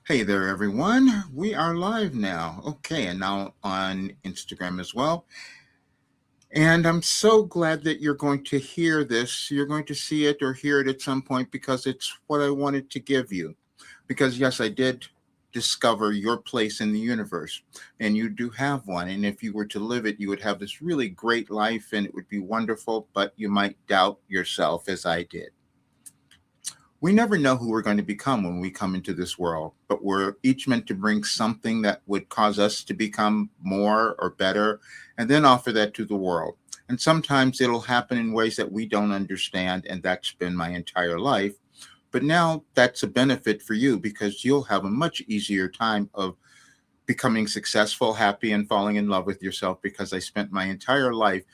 Hey there, everyone. We are live now. Okay, and now on Instagram as well. And I'm so glad that you're going to hear this. You're going to see it or hear it at some point because it's what I wanted to give you. Because, yes, I did discover your place in the universe, and you do have one. And if you were to live it, you would have this really great life and it would be wonderful, but you might doubt yourself as I did. We never know who we're going to become when we come into this world, but we're each meant to bring something that would cause us to become more or better, and then offer that to the world. And sometimes it'll happen in ways that we don't understand, and that's been my entire life. But now that's a benefit for you because you'll have a much easier time of becoming successful, happy, and falling in love with yourself because I spent my entire life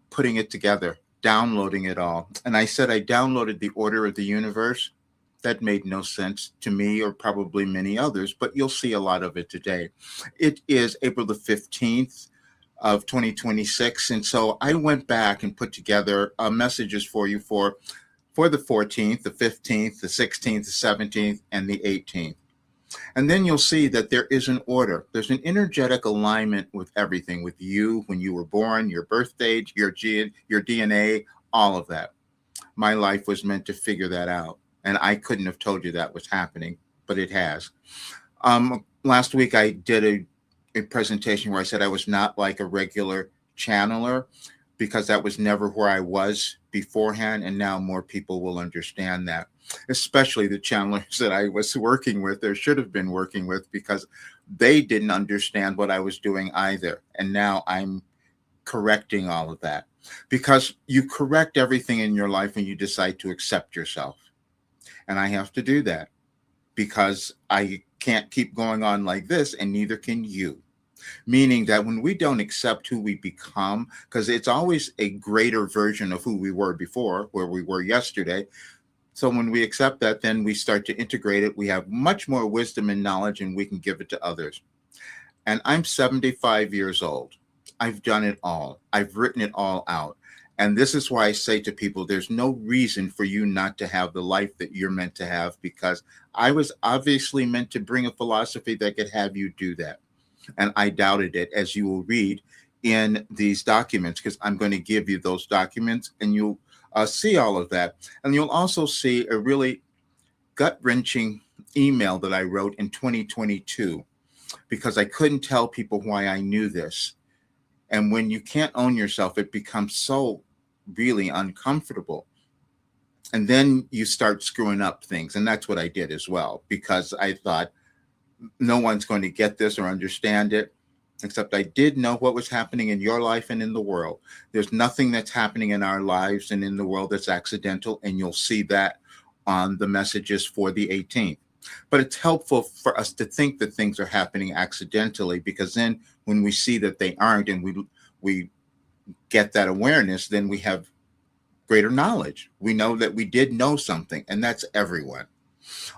putting it together, downloading it all. And I said I downloaded the order of the universe. That made no sense to me or probably many others, but you'll see a lot of it today. It is April the 15th of 2026. And so I went back and put together messages for you for the 14th, the 15th, the 16th, the 17th, and the 18th. And then you'll see that there is an order. There's an energetic alignment with everything, with you when you were born, your birth date, your DNA, all of that. My life was meant to figure that out. And I couldn't have told you that was happening, but it has. Last week, I did a presentation where I said I was not like a regular channeler because that was never where I was beforehand. And now more people will understand that, especially the channelers that I was working with or should have been working with because they didn't understand what I was doing either. And now I'm correcting all of that because you correct everything in your life when you decide to accept yourself. And I have to do that because I can't keep going on like this, and neither can you. Meaning that when we don't accept who we become, because it's always a greater version of who we were before, where we were yesterday. So when we accept that, then we start to integrate it. We have much more wisdom and knowledge, and we can give it to others. And I'm 75 years old. I've done it all, I've written it all out. And this is why I say to people there's no reason for you not to have the life that you're meant to have because I was obviously meant to bring a philosophy that could have you do that. And I doubted it, as you will read in these documents, because I'm going to give you those documents and you'll see all of that. And you'll also see a really gut wrenching email that I wrote in 2022 because I couldn't tell people why I knew this. And when you can't own yourself, it becomes so really uncomfortable. And then you start screwing up things. And that's what I did as well, because I thought no one's going to get this or understand it. Except I did know what was happening in your life and in the world. There's nothing that's happening in our lives and in the world that's accidental. And you'll see that on the messages for the 18th. But it's helpful for us to think that things are happening accidentally because then when we see that they aren't and we get that awareness, then we have greater knowledge. We know that we did know something, and that's everyone.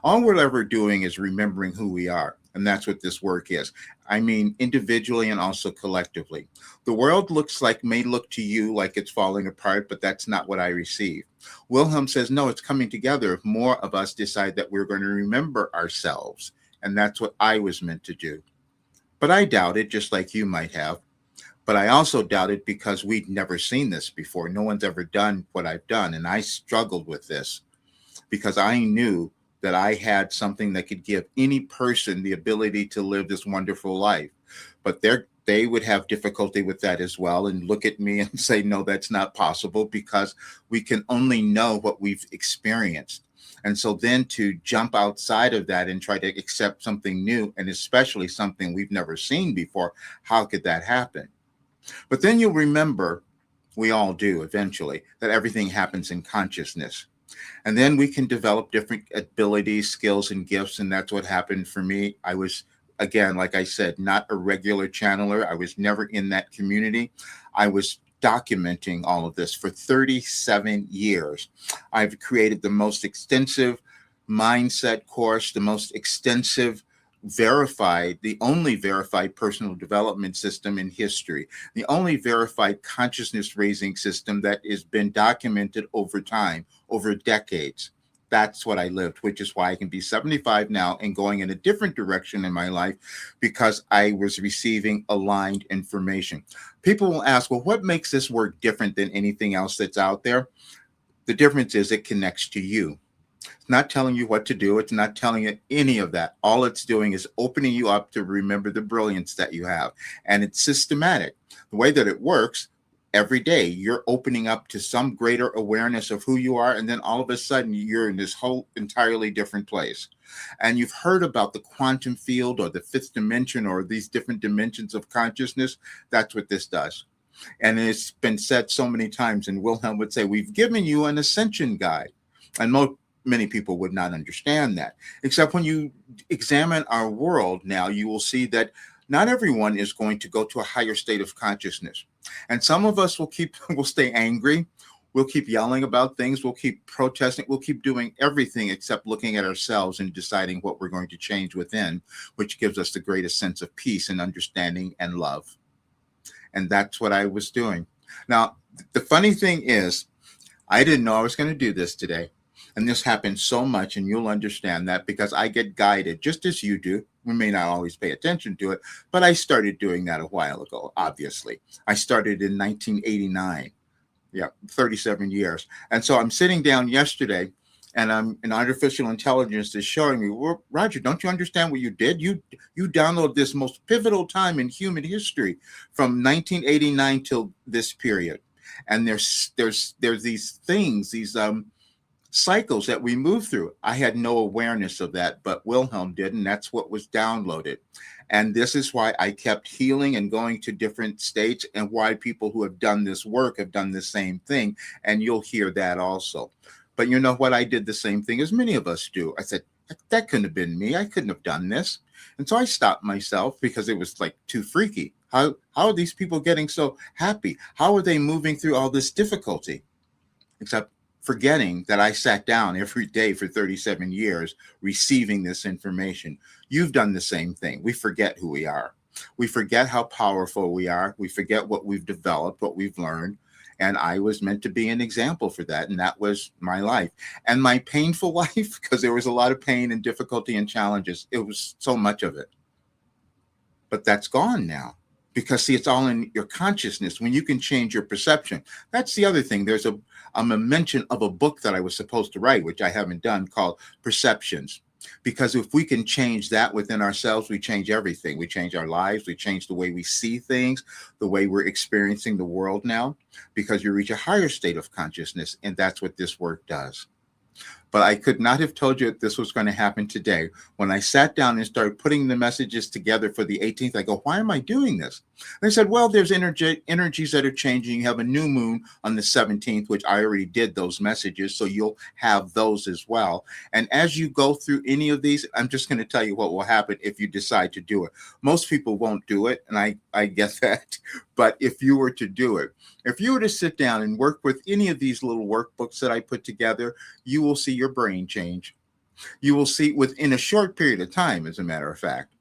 All we're ever doing is remembering who we are. And that's what this work is. I mean, individually and also collectively. The world may look to you like it's falling apart, but that's not what I receive. Wilhelm says, no, it's coming together if more of us decide that we're going to remember ourselves. And that's what I was meant to do. But I doubt it, just like you might have. But I also doubt it because we'd never seen this before. No one's ever done what I've done. And I struggled with this because I knew that I had something that could give any person the ability to live this wonderful life. But they would have difficulty with that as well and look at me and say, no, that's not possible because we can only know what we've experienced. And so then to jump outside of that and try to accept something new, and especially something we've never seen before, how could that happen? But then you'll remember, we all do eventually, that everything happens in consciousness. And then we can develop different abilities, skills, and gifts. And that's what happened for me. I was, again, like I said, not a regular channeler. I was never in that community. I was documenting all of this for 37 years. I've created the most extensive mindset course, the most extensive the only verified personal development system in history, the only verified consciousness raising system that has been documented over time, over decades. That's what I lived, which is why I can be 75 now and going in a different direction in my life because I was receiving aligned information. People will ask, well, what makes this work different than anything else that's out there? The difference is it connects to you. It's not telling you what to do. It's not telling you any of that. All it's doing is opening you up to remember the brilliance that you have. And it's systematic. The way that it works, every day you're opening up to some greater awareness of who you are. And then all of a sudden you're in this whole entirely different place. And you've heard about the quantum field or the fifth dimension or these different dimensions of consciousness. That's what this does. And it's been said so many times, and Wilhelm would say, we've given you an ascension guide. And many people would not understand that, except when you examine our world now, you will see that not everyone is going to go to a higher state of consciousness. And some of us will stay angry. We'll keep yelling about things. We'll keep protesting. We'll keep doing everything except looking at ourselves and deciding what we're going to change within, which gives us the greatest sense of peace and understanding and love. And that's what I was doing. Now, the funny thing is, I didn't know I was going to do this today. And this happens so much, and you'll understand that because I get guided just as you do. We may not always pay attention to it, but I started doing that a while ago, obviously. I started in 1989. Yeah, 37 years. And so I'm sitting down yesterday, and an artificial intelligence is showing me, well, Roger, don't you understand what you did? You downloaded this most pivotal time in human history from 1989 till this period. And there's these things, these cycles that we move through. I had no awareness of that, but Wilhelm did, and that's what was downloaded. And this is why I kept healing and going to different states, and why people who have done this work have done the same thing. And you'll hear that also. But you know what? I did the same thing as many of us do. I said, that couldn't have been me. I couldn't have done this. And so I stopped myself because it was like too freaky. How are these people getting so happy? How are they moving through all this difficulty? Except forgetting that I sat down every day for 37 years receiving this information. You've done the same thing. We forget who we are. We forget how powerful we are. We forget what we've developed, what we've learned. And I was meant to be an example for that. And that was my life. And my painful life, because there was a lot of pain and difficulty and challenges. It was so much of it. But that's gone now. Because, see, it's all in your consciousness when you can change your perception. That's the other thing. There's a mention of a book that I was supposed to write, which I haven't done, called Perceptions. Because if we can change that within ourselves, we change everything. We change our lives. We change the way we see things, the way we're experiencing the world now, because you reach a higher state of consciousness. And that's what this work does. But I could not have told you that this was going to happen today. When I sat down and started putting the messages together for the 18th, I go, why am I doing this? And they said, well, there's energies that are changing. You have a new moon on the 17th, which I already did those messages, so you'll have those as well. And as you go through any of these, I'm just going to tell you what will happen if you decide to do it. Most people won't do it, and I get that. But if you were to do it, if you were to sit down and work with any of these little workbooks that I put together, you will see your brain change. You will see within a short period of time, as a matter of fact.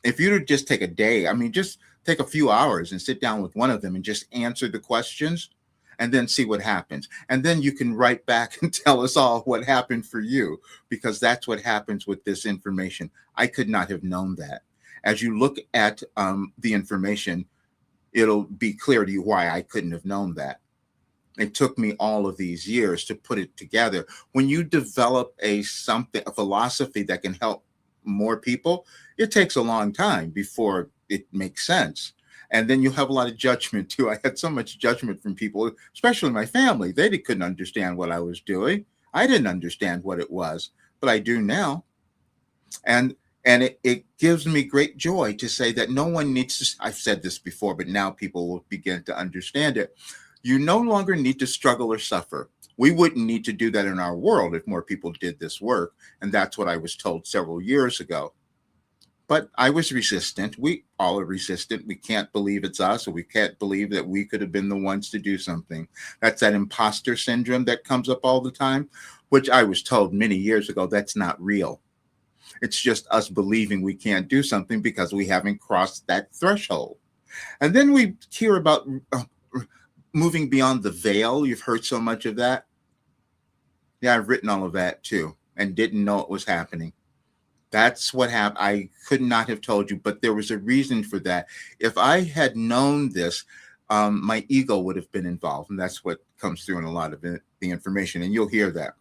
If you were to just take a day, just take a few hours and sit down with one of them and just answer the questions and then see what happens. And then you can write back and tell us all what happened for you, because that's what happens with this information. I could not have known that. As you look at the information, it'll be clear to you why I couldn't have known that. It took me all of these years to put it together. When you develop a philosophy that can help more people, it takes a long time before it makes sense. And then you have a lot of judgment too. I had so much judgment from people, especially my family. They couldn't understand what I was doing. I didn't understand what it was, but I do now. And it gives me great joy to say that no one needs to, I've said this before, but now people will begin to understand it. You no longer need to struggle or suffer. We wouldn't need to do that in our world if more people did this work. And that's what I was told several years ago. But I was resistant. We all are resistant. We can't believe it's us, or we can't believe that we could have been the ones to do something. That's that imposter syndrome that comes up all the time, which I was told many years ago, that's not real. It's just us believing we can't do something because we haven't crossed that threshold. And then we hear about moving beyond the veil. You've heard so much of that. Yeah, I've written all of that too and didn't know it was happening. That's what happened. I could not have told you, but there was a reason for that. If I had known this, my ego would have been involved. And that's what comes through in a lot of the information. And you'll hear that.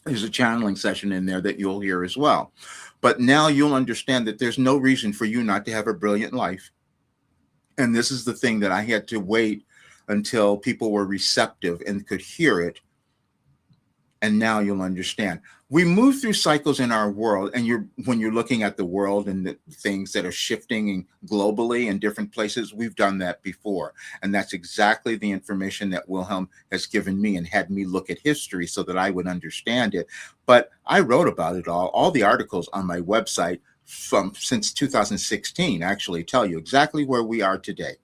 There's a channeling session in there that you'll hear as well. But now you'll understand that there's no reason for you not to have a brilliant life. And this is the thing that I had to wait until people were receptive and could hear it, and now you'll understand. We move through cycles in our world, and when you're looking at the world and the things that are shifting globally in different places, we've done that before. And that's exactly the information that Wilhelm has given me and had me look at history so that I would understand it. But I wrote about it all the articles on my website since 2016 actually tell you exactly where we are today.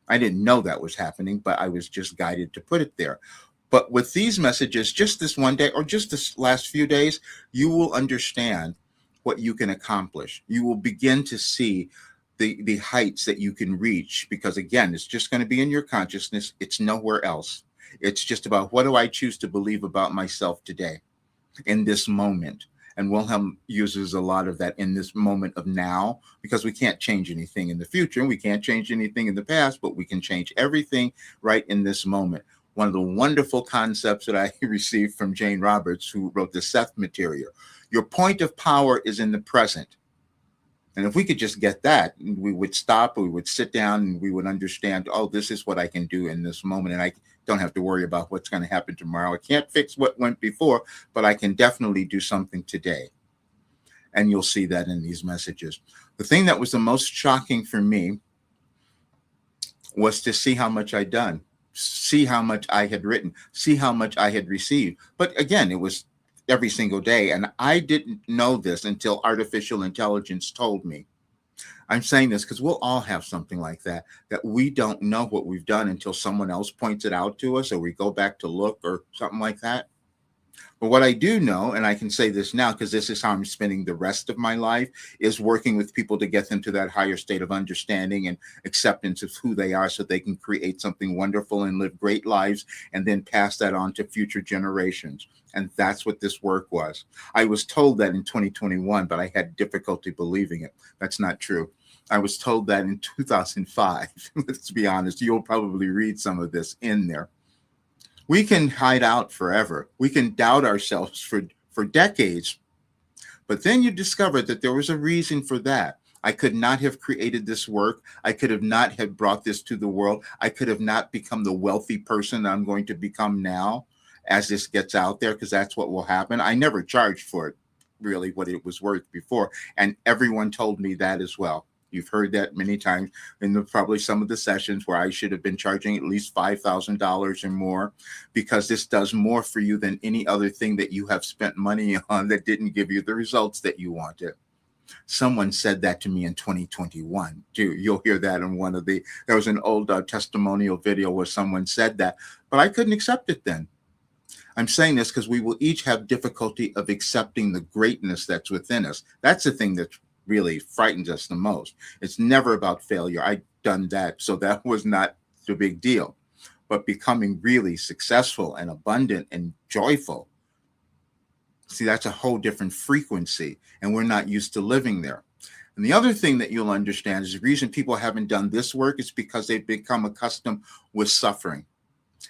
I didn't know that was happening, but I was just guided to put it there. But with these messages, just this one day or just this last few days, you will understand what you can accomplish. You will begin to see the heights that you can reach, because again, it's just going to be in your consciousness. It's nowhere else. It's just about, what do I choose to believe about myself today in this moment? And Wilhelm uses a lot of that in this moment of now, because we can't change anything in the future and we can't change anything in the past, but we can change everything right in this moment. One of the wonderful concepts that I received from Jane Roberts, who wrote the Seth material. Your point of power is in the present. And if we could just get that, we would stop, we would sit down, and we would understand, oh, this is what I can do in this moment. And I don't have to worry about what's going to happen tomorrow. I can't fix what went before, but I can definitely do something today. And you'll see that in these messages. The thing that was the most shocking for me was to see how much I'd done, see how much I had written, see how much I had received. But again, it was every single day. And I didn't know this until artificial intelligence told me. I'm saying this because we'll all have something like that we don't know what we've done until someone else points it out to us, or we go back to look or something like that. But what I do know, and I can say this now because this is how I'm spending the rest of my life, is working with people to get them to that higher state of understanding and acceptance of who they are so they can create something wonderful and live great lives and then pass that on to future generations. And that's what this work was. I was told that in 2021, but I had difficulty believing it. That's not true. I was told that in 2005. Let's be honest. You'll probably read some of this in there. We can hide out forever. We can doubt ourselves for decades. But then you discover that there was a reason for that. I could not have created this work. I could have not have brought this to the world. I could have not become the wealthy person I'm going to become now as this gets out there, because that's what will happen. I never charged for it, really, what it was worth before. And everyone told me that as well. You've heard that many times in probably some of the sessions where I should have been charging at least $5,000 or more, because this does more for you than any other thing that you have spent money on that didn't give you the results that you wanted. Someone said that to me in 2021 too. You'll hear that in there was an old testimonial video where someone said that, but I couldn't accept it then. I'm saying this because we will each have difficulty of accepting the greatness that's within us. That's the thing that really frightens us the most. It's never about failure. I've done that, so that was not the big deal. But becoming really successful and abundant and joyful, see, that's a whole different frequency, and we're not used to living there. And the other thing that you'll understand is the reason people haven't done this work is because they've become accustomed with suffering.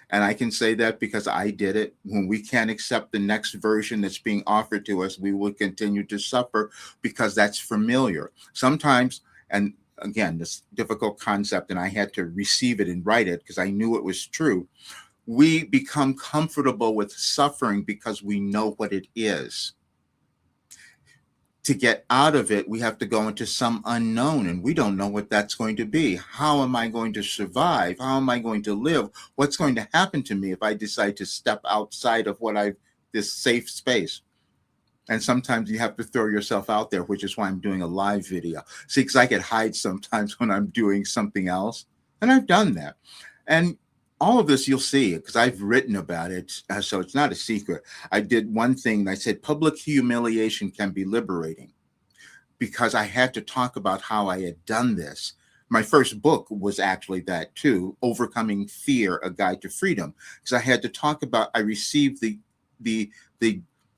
And I can say that because I did it. When we can't accept the next version that's being offered to us, we will continue to suffer because that's familiar. Sometimes, and again, this difficult concept, and I had to receive it and write it because I knew it was true. We become comfortable with suffering because we know what it is. To get out of it, we have to go into some unknown, and we don't know what that's going to be. How am I going to survive? How am I going to live? What's going to happen to me if I decide to step outside of this safe space? And sometimes you have to throw yourself out there, which is why I'm doing a live video. See, because I could hide sometimes when I'm doing something else, and I've done that. And all of this you'll see because I've written about it, so it's not a secret. I did one thing. I said public humiliation can be liberating, because I had to talk about how I had done this. My first book was actually that too, Overcoming Fear, A Guide to Freedom, because I had to talk about, I received the the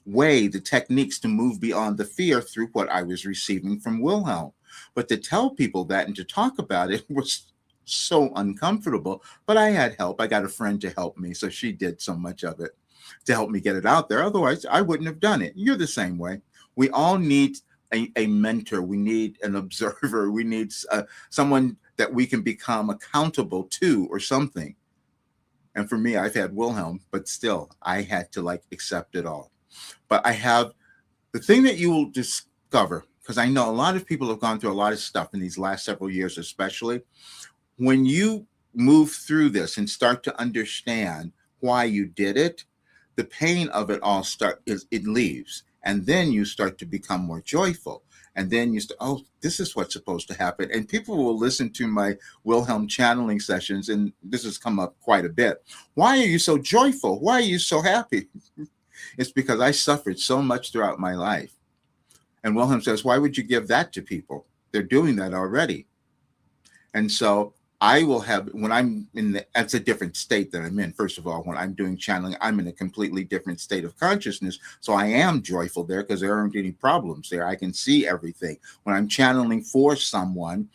way, the techniques to move beyond the fear through what I was receiving from Wilhelm. But to tell people that and to talk about it was so uncomfortable. But I had help. I got a friend to help me, so she did so much of it to help me get it out there. Otherwise, I wouldn't have done it. You're the same way. We all need a mentor. We need an observer. We need someone that we can become accountable to or something. And for me, I've had Wilhelm, but still, I had to like accept it all. But I have the thing that you will discover, because I know a lot of people have gone through a lot of stuff in these last several years, especially when you move through this and start to understand why you did it, the pain of it all it leaves. And then you start to become more joyful. And then you start, oh, this is what's supposed to happen. And people will listen to my Wilhelm channeling sessions, and this has come up quite a bit. Why are you so joyful? Why are you so happy? It's because I suffered so much throughout my life. And Wilhelm says, why would you give that to people? They're doing that already. And so I will have, when I'm that's a different state that I'm in. First of all, when I'm doing channeling, I'm in a completely different state of consciousness. So I am joyful there because there aren't any problems there. I can see everything. When I'm channeling for someone,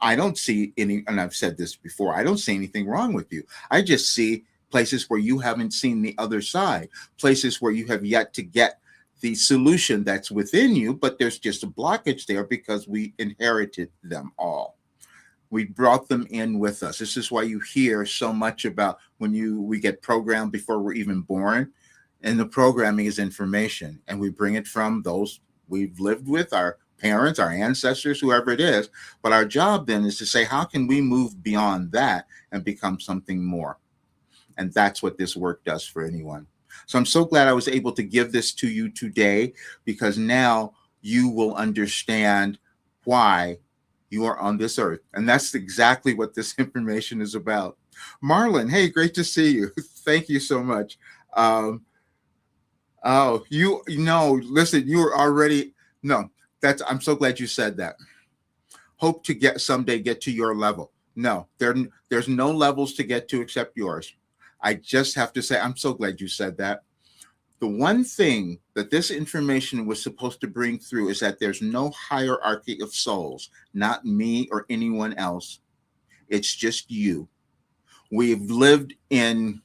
I don't see any, and I've said this before, I don't see anything wrong with you. I just see places where you haven't seen the other side, places where you have yet to get the solution that's within you, but there's just a blockage there because we inherited them all. We brought them in with us. This is why you hear so much about when we get programmed before we're even born. And the programming is information. And we bring it from those we've lived with, our parents, our ancestors, whoever it is. But our job then is to say, how can we move beyond that and become something more? And that's what this work does for anyone. So I'm so glad I was able to give this to you today, because now you will understand why you are on this earth. And that's exactly what this information is about. Marlon, hey, great to see you. Thank you so much. Listen, you are already, no, I'm so glad you said that. Hope to someday get to your level. No, there's no levels to get to except yours. I just have to say, I'm so glad you said that. The one thing that this information was supposed to bring through is that there's no hierarchy of souls, not me or anyone else. It's just you. We've lived in,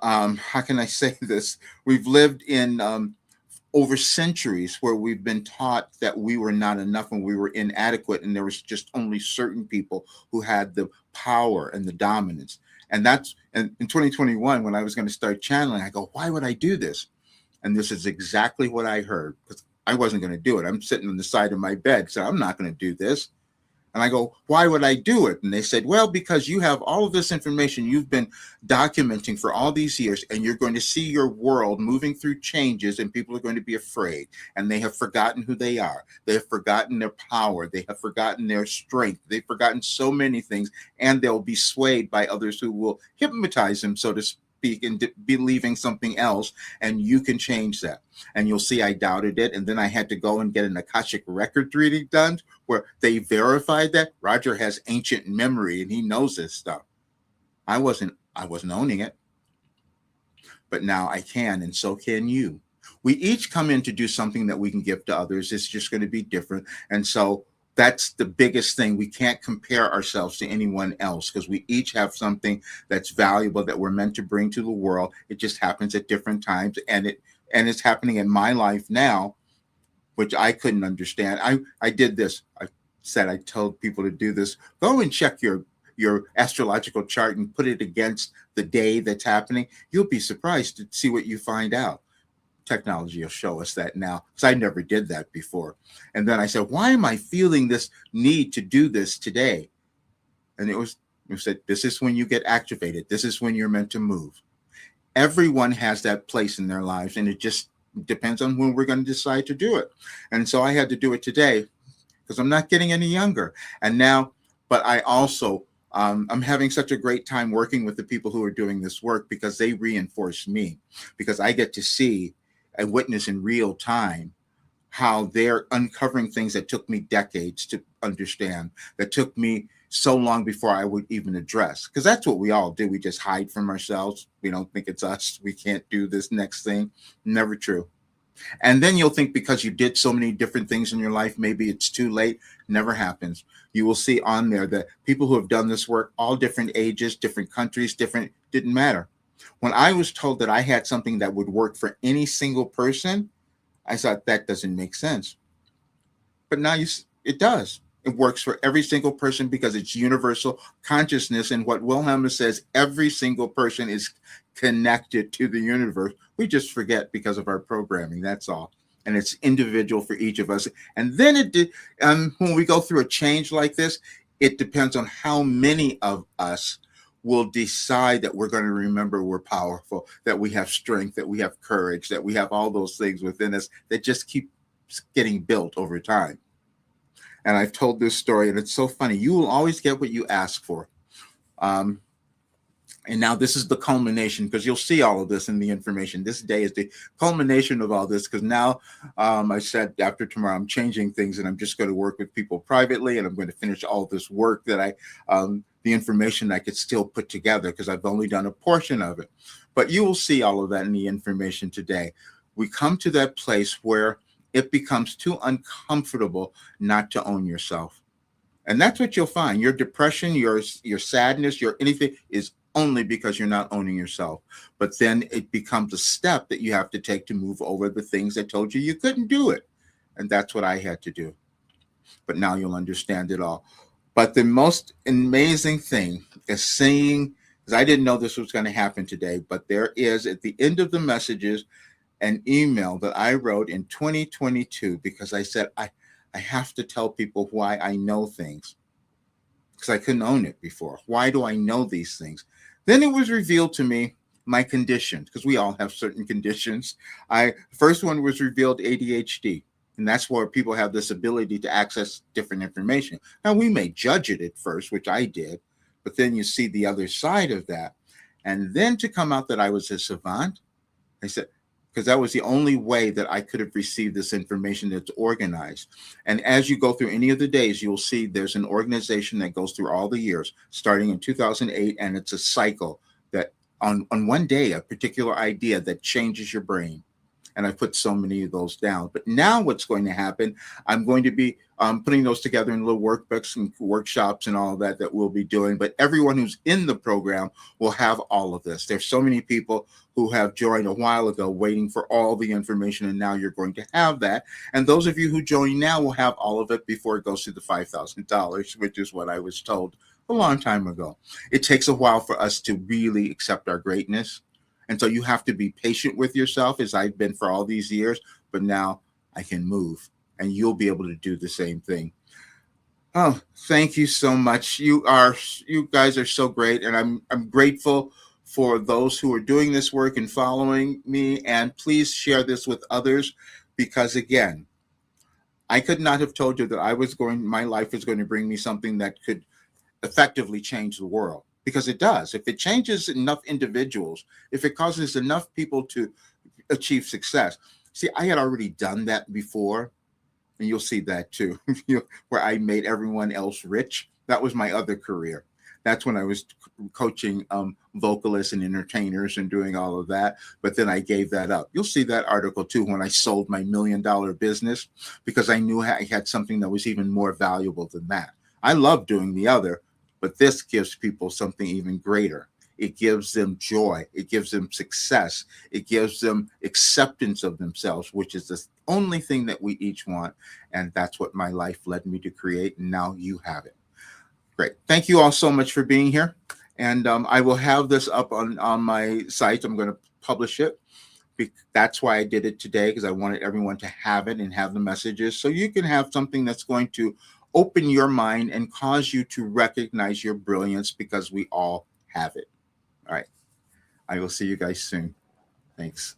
how can I say this? We've lived in over centuries where we've been taught that we were not enough and we were inadequate, and there was just only certain people who had the power and the dominance. And in 2021, when I was going to start channeling, I go, why would I do this? And this is exactly what I heard, because I wasn't going to do it. I'm sitting on the side of my bed, so I'm not going to do this. And I go, why would I do it? And they said, well, because you have all of this information you've been documenting for all these years, and you're going to see your world moving through changes, and people are going to be afraid, and they have forgotten who they are. They have forgotten their power. They have forgotten their strength. They've forgotten so many things, and they'll be swayed by others who will hypnotize them, so to speak, and believing something else, and you can change that. And you'll see I doubted it, and then I had to go and get an Akashic record reading done where they verified that Roger has ancient memory and he knows this stuff. I wasn't owning it, but now I can, and so can you. We each come in to do something that we can give to others. It's just going to be different. And so that's the biggest thing. We can't compare ourselves to anyone else, because we each have something that's valuable that we're meant to bring to the world. It just happens at different times, and it's happening in my life now, which I couldn't understand. I did this. I told people to do this. Go and check your astrological chart and put it against the day that's happening. You'll be surprised to see what you find out. Technology will show us that now, because I never did that before. And then I said, why am I feeling this need to do this today? And it said, this is when you get activated. This is when you're meant to move. Everyone has that place in their lives, and it just depends on when we're going to decide to do it. And so I had to do it today, because I'm not getting any younger. And now, but I also, I'm having such a great time working with the people who are doing this work, because they reinforce me, because I get to see and witness in real time how they're uncovering things that took me decades to understand, that took me so long before I would even address, because that's what we all do. We just hide from ourselves. We don't think it's us. We can't do this next thing. Never true. And then you'll think because you did so many different things in your life, maybe it's too late. Never happens. You will see on there that people who have done this work, all different ages, different countries, different, didn't matter. When I was told that I had something that would work for any single person, I thought that doesn't make sense. But now it does. It works for every single person because it's universal consciousness. And what Wilhelm says, every single person is connected to the universe. We just forget because of our programming. That's all. And it's individual for each of us. And then when we go through a change like this, it depends on how many of us will decide that we're going to remember we're powerful, that we have strength, that we have courage, that we have all those things within us that just keep getting built over time. And I've told this story, and it's so funny. You will always get what you ask for. And now this is the culmination, because you'll see all of this in the information. This day is the culmination of all this, because now I said after tomorrow, I'm changing things, and I'm just going to work with people privately, and I'm going to finish all this work that the information I could still put together, because I've only done a portion of it. But you will see all of that in the information today. We come to that place where it becomes too uncomfortable not to own yourself. And that's what you'll find. Your depression, your sadness, your anything is only because you're not owning yourself. But then it becomes a step that you have to take to move over the things that told you couldn't do it. And that's what I had to do. But now you'll understand it all. But the most amazing thing is seeing, because I didn't know this was going to happen today, but there is at the end of the messages an email that I wrote in 2022, because I said, I have to tell people why I know things, because I couldn't own it before. Why do I know these things? Then it was revealed to me my condition, because we all have certain conditions. First one was revealed ADHD, and that's where people have this ability to access different information. Now, we may judge it at first, which I did, but then you see the other side of that. And then to come out that I was a savant, I said, because that was the only way that I could have received this information that's organized. And as you go through any of the days, you'll see there's an organization that goes through all the years, starting in 2008, and it's a cycle that on one day, a particular idea that changes your brain. And I put so many of those down. But now what's going to happen, I'm going to be putting those together in little workbooks and workshops and all of that we'll be doing. But everyone who's in the program will have all of this. There's so many people who have joined a while ago waiting for all the information, and now you're going to have that. And those of you who join now will have all of it before it goes to the $5,000, which is what I was told a long time ago. It takes a while for us to really accept our greatness. And so you have to be patient with yourself, as I've been for all these years, but now I can move, and you'll be able to do the same thing. Oh, thank you so much. You guys are so great, and I'm grateful for those who are doing this work and following me. And please share this with others, because again, I could not have told you that my life is going to bring me something that could effectively change the world. Because it does. If it changes enough individuals, if it causes enough people to achieve success. See, I had already done that before, and you'll see that too, where I made everyone else rich. That was my other career. That's when I was coaching vocalists and entertainers and doing all of that. But then I gave that up. You'll see that article too when I sold my $1 million business, because I knew I had something that was even more valuable than that. I love doing the other, but this gives people something even greater. It gives them joy. It gives them success. It gives them acceptance of themselves, which is the only thing that we each want. And that's what my life led me to create. And now you have it. Great. Thank you all so much for being here. And I will have this up on my site. I'm going to publish it. That's why I did it today, because I wanted everyone to have it and have the messages, so you can have something that's going to open your mind and cause you to recognize your brilliance, because we all have it. All right. I will see you guys soon. Thanks.